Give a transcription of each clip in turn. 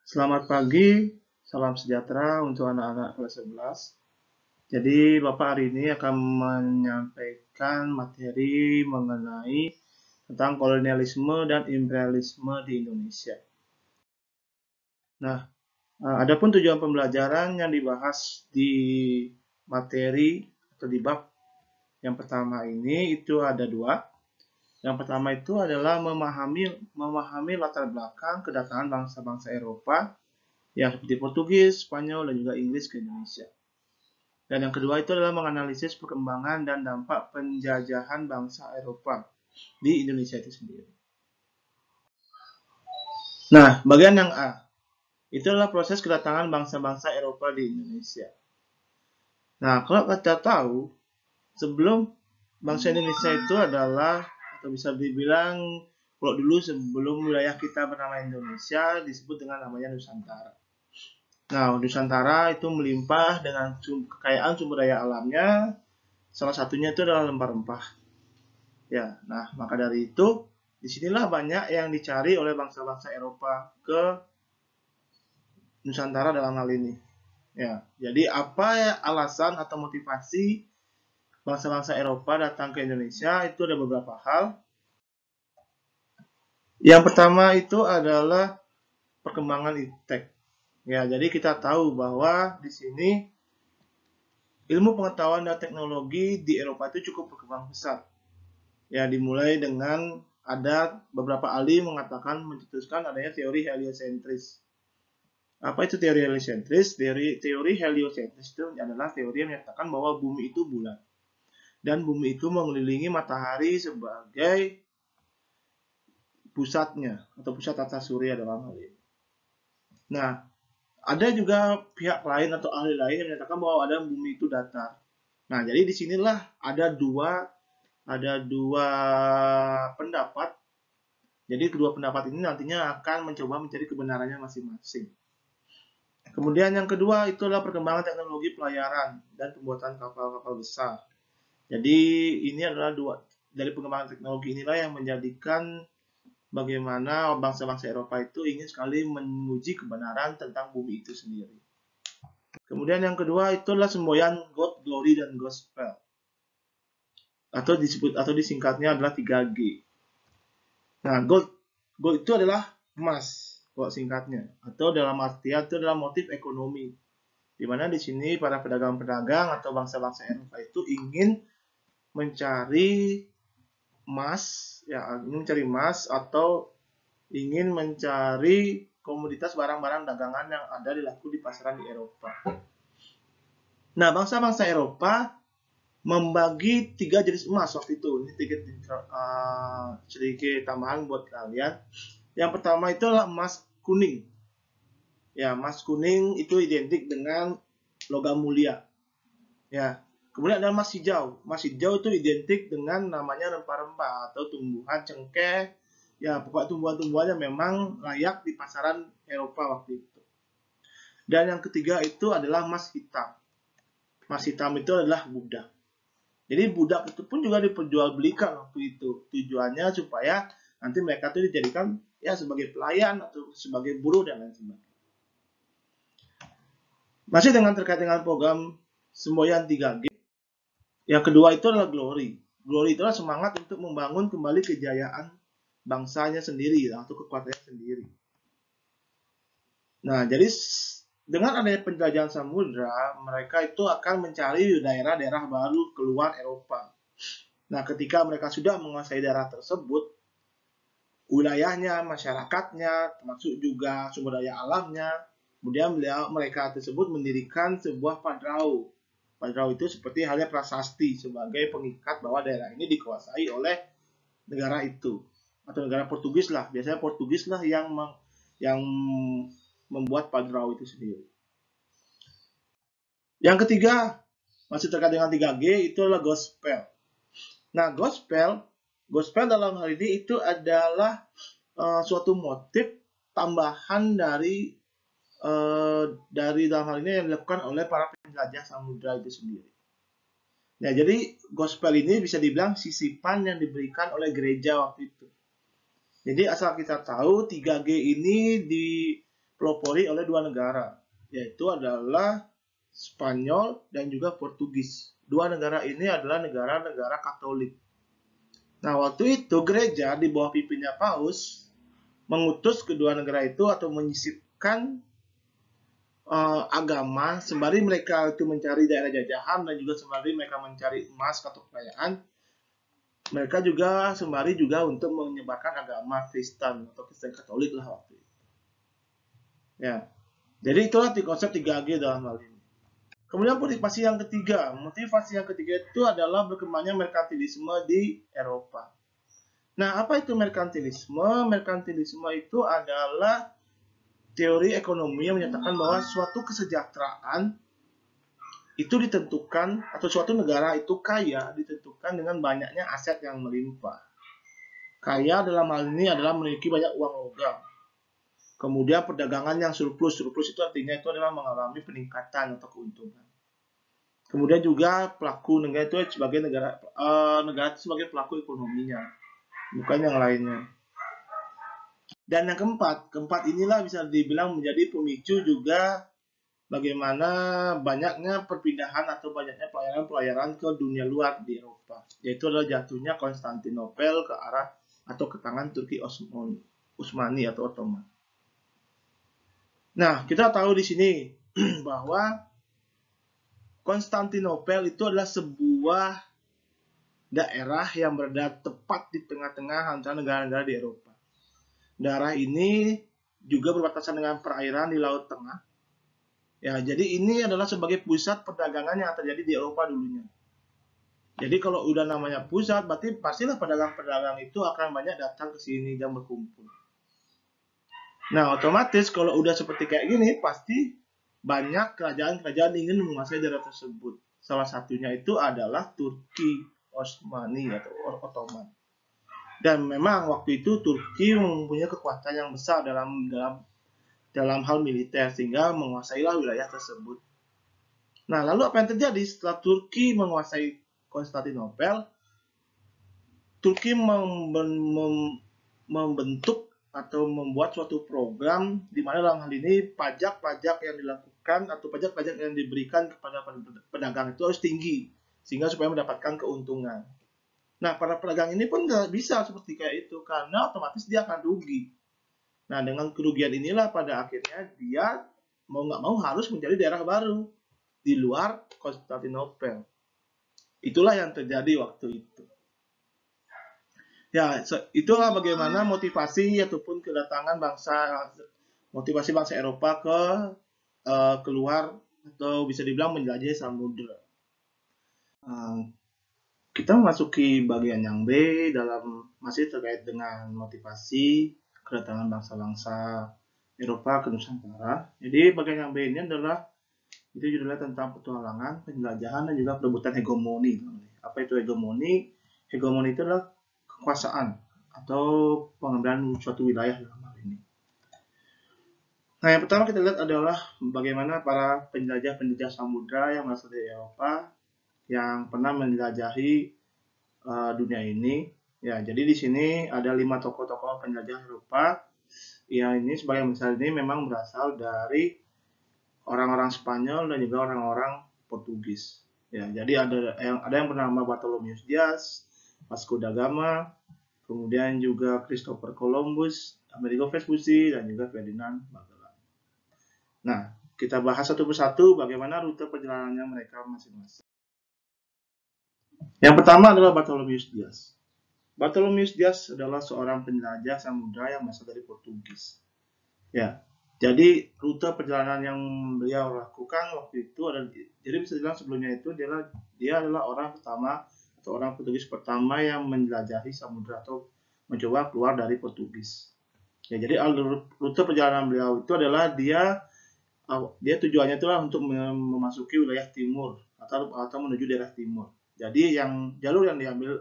Selamat pagi, salam sejahtera untuk anak-anak kelas 11. Jadi, Bapak hari ini akan menyampaikan materi mengenai tentang kolonialisme dan imperialisme di Indonesia. Nah, adapun tujuan pembelajaran yang dibahas di materi atau di bab yang pertama ini itu ada dua. Yang pertama itu adalah memahami latar belakang kedatangan bangsa-bangsa Eropa yang seperti Portugis, Spanyol, dan juga Inggris ke Indonesia. Dan yang kedua itu adalah menganalisis perkembangan dan dampak penjajahan bangsa Eropa di Indonesia itu sendiri. Nah, bagian yang A, itu adalah proses kedatangan bangsa-bangsa Eropa di Indonesia. Nah, kalau kita tahu, sebelum bangsa Indonesia itu adalah, atau bisa dibilang, kalau dulu sebelum wilayah kita bernama Indonesia, disebut dengan namanya Nusantara. Nah, Nusantara itu melimpah dengan kekayaan sumber daya alamnya, salah satunya itu adalah rempah-rempah. Ya, nah maka dari itu disinilah banyak yang dicari oleh bangsa-bangsa Eropa ke Nusantara dalam hal ini. Ya, jadi apa ya alasan atau motivasi bangsa-bangsa Eropa datang ke Indonesia itu ada beberapa hal. Yang pertama itu adalah perkembangan iptek. Ya, jadi kita tahu bahwa di sini ilmu pengetahuan dan teknologi di Eropa itu cukup berkembang pesat. Ya, dimulai dengan ada beberapa ahli mengatakan mencetuskan adanya teori heliosentris. Apa itu teori heliosentris? Teori heliosentris itu adalah teori yang menyatakan bahwa bumi itu bulat. Dan bumi itu mengelilingi matahari sebagai pusatnya atau pusat tata surya dalam hal ini. Nah, ada juga pihak lain atau ahli lain yang menyatakan bahwa ada bumi itu datar. Nah, jadi disinilah ada dua pendapat. Jadi kedua pendapat ini nantinya akan mencoba mencari kebenarannya masing-masing. Kemudian yang kedua itu adalah perkembangan teknologi pelayaran dan pembuatan kapal-kapal besar. Jadi ini adalah dari pengembangan teknologi inilah yang menjadikan bagaimana bangsa-bangsa Eropa itu ingin sekali menguji kebenaran tentang bumi itu sendiri. Kemudian yang kedua itu adalah semboyan God, Glory, dan Gospel. Atau disingkatnya adalah 3G. Nah, gold itu adalah emas, kalau singkatnya. Atau dalam artian itu adalah motif ekonomi. Di mana di sini para pedagang-pedagang atau bangsa-bangsa Eropa itu ingin mencari emas, ya, ingin mencari emas atau ingin mencari komoditas barang-barang dagangan yang ada dilaku di pasaran di Eropa. Nah, bangsa-bangsa Eropa membagi 3 jenis emas waktu itu. Ini sedikit tambahan buat kalian. Yang pertama itu adalah emas kuning. Ya, emas kuning itu identik dengan logam mulia. Ya, kemudian ada emas hijau. Emas hijau itu identik dengan namanya rempah-rempah atau tumbuhan cengkeh. Ya, pokoknya tumbuhan-tumbuhannya memang layak di pasaran Eropa waktu itu. Dan yang ketiga itu adalah emas hitam. Emas hitam itu adalah budak. Jadi budak itu pun juga diperjualbelikan waktu itu. Tujuannya supaya nanti mereka itu dijadikan ya sebagai pelayan atau sebagai buruh dan lain sebagainya. Masih terkait dengan program semboyan 3G. Yang kedua itu adalah glory. Glory itu adalah semangat untuk membangun kembali kejayaan bangsanya sendiri atau kekuatannya sendiri. Nah, jadi dengan adanya penjajahan samudra, mereka itu akan mencari daerah-daerah baru keluar Eropa. Nah, ketika mereka sudah menguasai daerah tersebut, wilayahnya, masyarakatnya, termasuk juga sumber daya alamnya, kemudian mereka tersebut mendirikan sebuah padrau. Padrau itu seperti halnya prasasti sebagai pengikat bahwa daerah ini dikuasai oleh negara itu atau negara Portugis lah. Biasanya Portugis lah yang membuat padrau itu sendiri. Yang ketiga, masih terkait dengan 3G, itu adalah gospel. Nah, gospel dalam hal ini itu adalah suatu motif tambahan dari dalam hal ini yang dilakukan oleh para penjelajah samudra itu sendiri. Nah, jadi gospel ini bisa dibilang sisipan yang diberikan oleh gereja waktu itu. Jadi asal kita tahu 3G ini dipelopori oleh dua negara, yaitu adalah Spanyol dan juga Portugis. Dua negara ini adalah negara-negara Katolik. Nah, waktu itu gereja di bawah pimpinnya Paus mengutus kedua negara itu atau menyisipkan agama sembari mereka itu mencari daerah jajahan dan juga sembari mereka mencari emas atau kekayaan, mereka juga sembari juga untuk menyebarkan agama Kristen atau Kristen Katolik lah waktu itu. Ya, jadi itulah konsep 3G dalam hal ini. Kemudian motivasi yang ketiga itu adalah berkembangnya merkantilisme di Eropa. Nah, apa itu merkantilisme? Merkantilisme itu adalah teori ekonomi yang menyatakan bahwa suatu kesejahteraan itu ditentukan atau suatu negara itu kaya ditentukan dengan banyaknya aset yang melimpah. Kaya dalam hal ini adalah memiliki banyak uang logam. Kemudian perdagangan yang surplus itu artinya itu adalah mengalami peningkatan atau keuntungan. Kemudian juga pelaku negara itu sebagai negara itu sebagai pelaku ekonominya, bukan yang lainnya. Dan yang keempat inilah bisa dibilang menjadi pemicu juga bagaimana banyaknya perpindahan atau banyaknya pelayaran ke dunia luar di Eropa, yaitu adalah jatuhnya Konstantinopel ke arah atau ke tangan Turki Utsmani atau Ottoman. Nah, kita tahu di sini bahwa Konstantinopel itu adalah sebuah daerah yang berada tepat di tengah-tengah antara negara-negara di Eropa. Daerah ini juga berbatasan dengan perairan di Laut Tengah. Ya, jadi ini adalah sebagai pusat perdagangan yang terjadi di Eropa dulunya. Jadi kalau udah namanya pusat, berarti pastilah pedagang-pedagang itu akan banyak datang ke sini dan berkumpul. Nah, otomatis kalau udah seperti kayak gini, pasti banyak kerajaan-kerajaan ingin menguasai daerah tersebut. Salah satunya itu adalah Turki Utsmani atau Ottoman. Dan memang waktu itu Turki mempunyai kekuatan yang besar dalam hal militer sehingga menguasailah wilayah tersebut. Nah, lalu apa yang terjadi setelah Turki menguasai Konstantinopel? Turki membentuk atau membuat suatu program di mana dalam hal ini pajak-pajak yang dilakukan atau pajak-pajak yang diberikan kepada pedagang itu harus tinggi sehingga supaya mendapatkan keuntungan. Nah, para pedagang ini pun nggak bisa seperti kayak itu karena otomatis dia akan rugi. Nah, dengan kerugian inilah pada akhirnya dia mau nggak mau harus mencari daerah baru di luar Konstantinopel. Itulah yang terjadi waktu itu. Ya, itulah bagaimana motivasi ataupun kedatangan motivasi bangsa Eropa ke keluar atau bisa dibilang menjelajahi samudera. Kita memasuki bagian yang B dalam masih terkait dengan motivasi kedatangan bangsa-bangsa Eropa ke Nusantara. Jadi bagian yang B ini adalah itu judulnya tentang petualangan, penjelajahan dan juga perebutan hegemoni. Apa itu hegemoni? Hegemoni itu adalah kekuasaan atau pengambilan suatu wilayah dalam hal ini. Nah, yang pertama kita lihat adalah bagaimana para penjelajah-penjelajah samudra yang berasal dari Eropa yang pernah menjelajahi dunia ini. Ya, jadi di sini ada 5 tokoh-tokoh penjelajah Eropa. Yang ini sebagai misal ini memang berasal dari orang-orang Spanyol dan juga orang-orang Portugis. Ya, jadi ada yang bernama Bartholomeus Dias, Vasco da Gama, kemudian juga Christopher Columbus, Amerigo Vespucci, dan juga Ferdinand Magellan. Nah, kita bahas satu persatu bagaimana rute perjalanannya mereka masing-masing. Yang pertama adalah Bartholomeus Dias. Bartholomeus Dias adalah seorang penjelajah samudra yang berasal dari Portugis. Ya, jadi rute perjalanan yang beliau lakukan waktu itu adalah, jadi bisa dibilang sebelumnya itu dia adalah orang pertama atau orang Portugis pertama yang menjelajahi samudra atau mencoba keluar dari Portugis. Ya, jadi rute perjalanan beliau itu adalah dia tujuannya itulah untuk memasuki wilayah timur atau menuju daerah timur. Jadi jalur yang diambil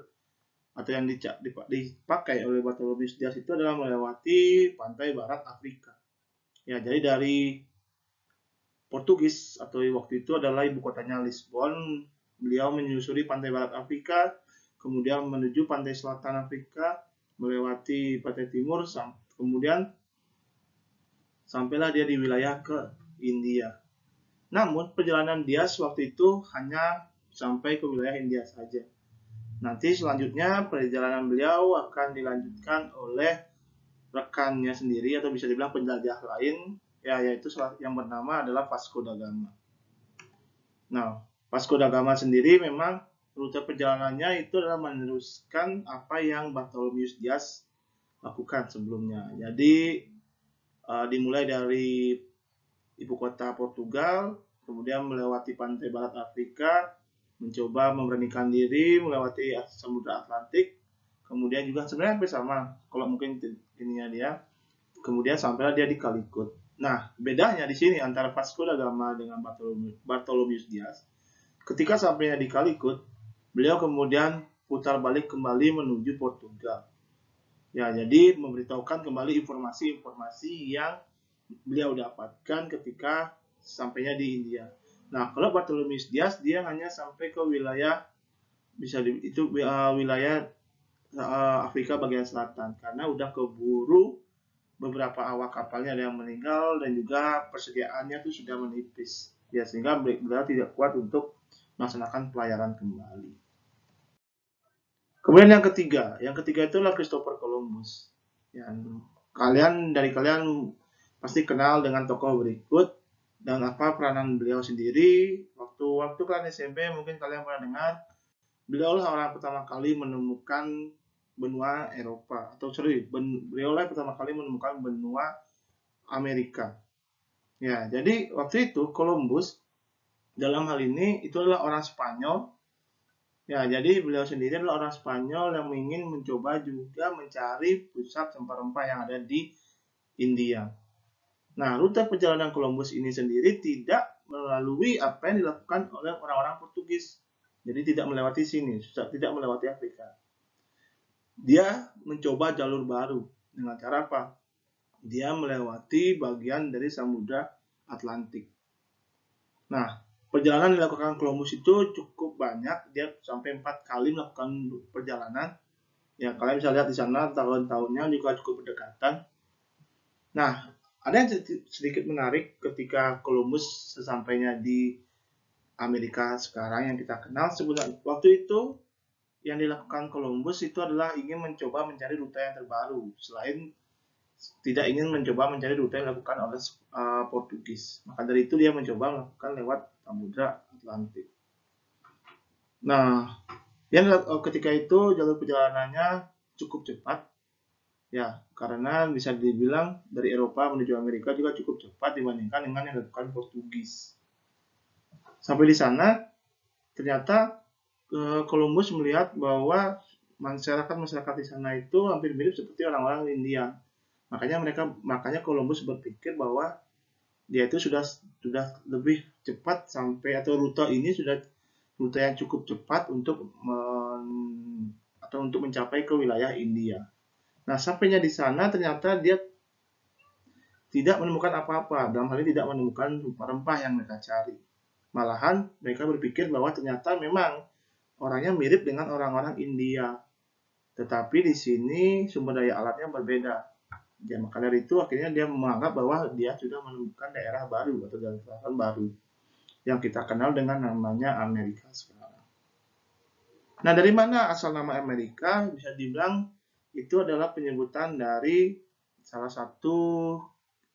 atau yang dipakai oleh Bartholomeus Dias itu adalah melewati pantai barat Afrika. Ya, jadi dari Portugis atau waktu itu adalah ibu kotanya Lisbon, beliau menyusuri pantai barat Afrika, kemudian menuju pantai selatan Afrika, melewati pantai timur, kemudian sampailah dia di wilayah ke India. Namun perjalanan dia waktu itu hanya sampai ke wilayah India saja. Nanti selanjutnya perjalanan beliau akan dilanjutkan oleh rekannya sendiri atau bisa dibilang penjajah lain, ya, yaitu yang bernama adalah Vasco da Gama. Nah, Vasco da Gama sendiri memang rute perjalanannya itu adalah meneruskan apa yang Bartholomew Dias lakukan sebelumnya. Jadi dimulai dari ibu kota Portugal, kemudian melewati pantai barat Afrika, mencoba memberanikan diri melewati Samudra Atlantik, kemudian juga sebenarnya hampir sama, kalau mungkin ininya dia, kemudian sampailah dia di Calicut. Nah, bedanya di sini antara Vasco da Gama dengan Bartholomew Dias, ketika sampainya di Calicut, beliau kemudian putar balik kembali menuju Portugal. Ya, jadi memberitahukan kembali informasi-informasi yang beliau dapatkan ketika sampainya di India. Nah, kalau Bartholomew Dias dia hanya sampai ke wilayah wilayah Afrika bagian selatan karena udah keburu beberapa awak kapalnya ada yang meninggal dan juga persediaannya itu sudah menipis. Ya, sehingga beliau tidak kuat untuk melaksanakan pelayaran kembali. Kemudian yang ketiga itulah Christopher Columbus. Yang dari kalian pasti kenal dengan tokoh berikut dan apa peranan beliau sendiri. Waktu kalian SMP mungkin kalian pernah dengar, beliau lah orang pertama kali menemukan benua Eropa beliau lah pertama kali menemukan benua Amerika. Ya, jadi waktu itu Columbus dalam hal ini itu adalah orang Spanyol. Ya, jadi beliau sendiri adalah orang Spanyol yang ingin mencoba juga mencari pusat rempah-rempah yang ada di India. Nah, rute perjalanan Columbus ini sendiri tidak melalui apa yang dilakukan oleh orang-orang Portugis. Jadi tidak melewati sini, tidak melewati Afrika. Dia mencoba jalur baru dengan cara apa? Dia melewati bagian dari Samudra Atlantik. Nah, perjalanan yang dilakukan Columbus itu cukup banyak, dia sampai 4 kali melakukan perjalanan. Ya, kalian bisa lihat di sana tahun-tahunnya juga cukup berdekatan. Nah, ada yang sedikit menarik ketika Columbus sesampainya di Amerika sekarang yang kita kenal sebenarnya. Waktu itu yang dilakukan Columbus itu adalah ingin mencoba mencari rute yang terbaru, selain tidak ingin mencoba mencari rute yang dilakukan oleh Portugis. Maka dari itu dia mencoba melakukan lewat Samudra Atlantik. Nah, ketika itu jalur perjalanannya cukup cepat, ya, karena bisa dibilang dari Eropa menuju Amerika juga cukup cepat dibandingkan dengan yang dilakukan Portugis. Sampai di sana, ternyata Columbus melihat bahwa masyarakat di sana itu hampir mirip seperti orang-orang India. Makanya Columbus berpikir bahwa dia itu sudah lebih cepat sampai, atau rute ini sudah rute yang cukup cepat untuk mencapai ke wilayah India. Nah, sampainya di sana ternyata dia tidak menemukan apa-apa, dalam hal ini tidak menemukan rempah yang mereka cari. Malahan mereka berpikir bahwa ternyata memang orangnya mirip dengan orang-orang India, tetapi di sini sumber daya alatnya berbeda. Ya, maka dari itu akhirnya dia menganggap bahwa dia sudah menemukan daerah baru atau daratan baru yang kita kenal dengan namanya Amerika sekarang. Nah, dari mana asal nama Amerika? Bisa dibilang itu adalah penyebutan dari salah satu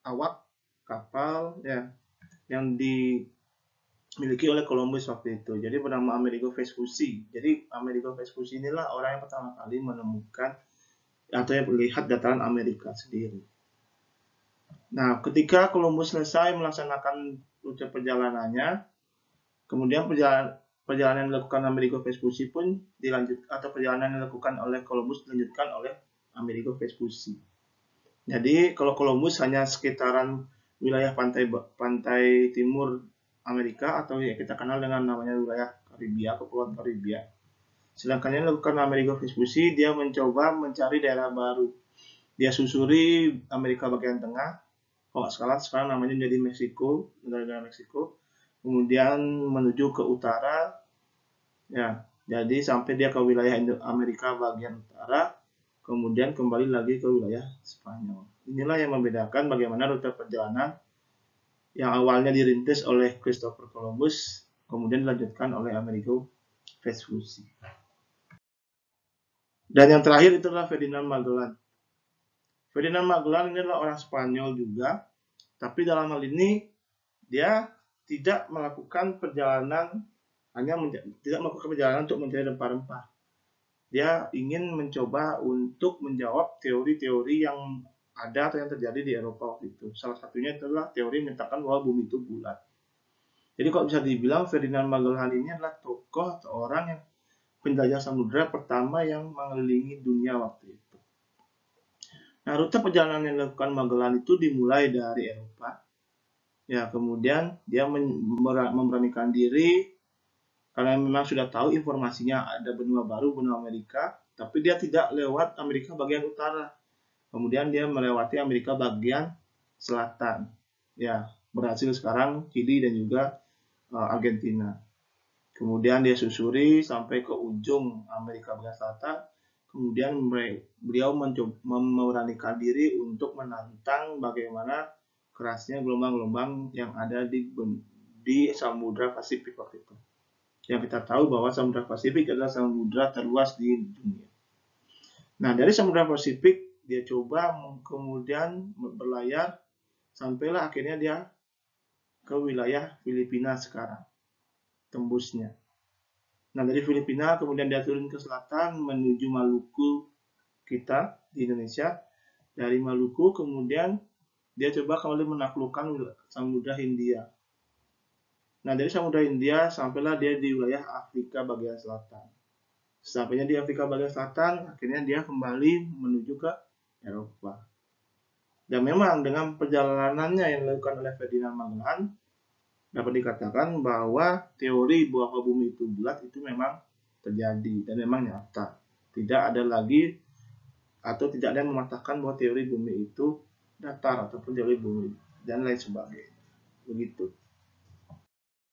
awak kapal ya yang dimiliki oleh Columbus waktu itu. Jadi bernama Amerigo Vespucci. Jadi Amerigo Vespucci inilah orang yang pertama kali menemukan atau yang melihat dataran Amerika sendiri. Nah, ketika Columbus selesai melaksanakan rute perjalanannya, kemudian perjalanan yang dilakukan Amerigo Vespucci pun perjalanan yang dilakukan oleh Columbus dilanjutkan oleh Amerigo Vespucci. Jadi kalau Columbus hanya sekitaran wilayah pantai timur Amerika atau yang kita kenal dengan namanya wilayah Karibia, Kepulauan Karibia. Sedangkan yang dilakukan Amerigo Vespucci, dia mencoba mencari daerah baru. Dia susuri Amerika bagian tengah, kalau sekarang namanya menjadi Meksiko, negara Meksiko. Kemudian menuju ke utara, ya, jadi sampai dia ke wilayah Amerika bagian utara, kemudian kembali lagi ke wilayah Spanyol. inilah yang membedakan bagaimana rute perjalanan yang awalnya dirintis oleh Christopher Columbus, kemudian dilanjutkan oleh Amerigo Vespucci. Dan yang terakhir itulah Ferdinand Magellan. Ferdinand Magellan ini adalah orang Spanyol juga, tapi dalam hal ini dia tidak melakukan perjalanan untuk mencari rempah-rempah. Dia ingin mencoba untuk menjawab teori-teori yang ada atau yang terjadi di Eropa waktu itu. Salah satunya adalah teori menyatakan bahwa bumi itu bulat. Jadi kalau bisa dibilang Ferdinand Magellan ini adalah tokoh atau orang yang penjelajah samudera pertama yang mengelilingi dunia waktu itu. Nah, rute perjalanan yang dilakukan Magellan itu dimulai dari Eropa. Ya, kemudian dia memberanikan diri karena memang sudah tahu informasinya ada benua baru, benua Amerika, tapi dia tidak lewat Amerika bagian utara. Kemudian dia melewati Amerika bagian selatan. Ya, berhasil sekarang Chili dan juga Argentina. Kemudian dia susuri sampai ke ujung Amerika bagian selatan. Kemudian beliau memberanikan diri untuk menantang bagaimana kerasnya gelombang-gelombang yang ada di Samudra Pasifik waktu itu. Yang kita tahu bahwa Samudra Pasifik adalah samudra terluas di dunia. Nah, dari Samudra Pasifik dia coba kemudian berlayar sampailah akhirnya dia ke wilayah Filipina sekarang. Tembusnya. Nah, dari Filipina kemudian dia turun ke selatan menuju Maluku kita di Indonesia. Dari Maluku kemudian dia coba kembali menaklukkan Samudra Hindia. Nah, dari Samudra Hindia sampailah dia di wilayah Afrika bagian selatan. Sampainya di Afrika bagian selatan, akhirnya dia kembali menuju ke Eropa. Dan memang dengan perjalanannya yang dilakukan oleh Ferdinand Magellan, dapat dikatakan bahwa teori bahwa bumi itu bulat itu memang terjadi dan memang nyata. Tidak ada lagi atau tidak ada yang mematahkan bahwa teori bumi itu datar ataupun teori bumi dan lain sebagainya. Begitu.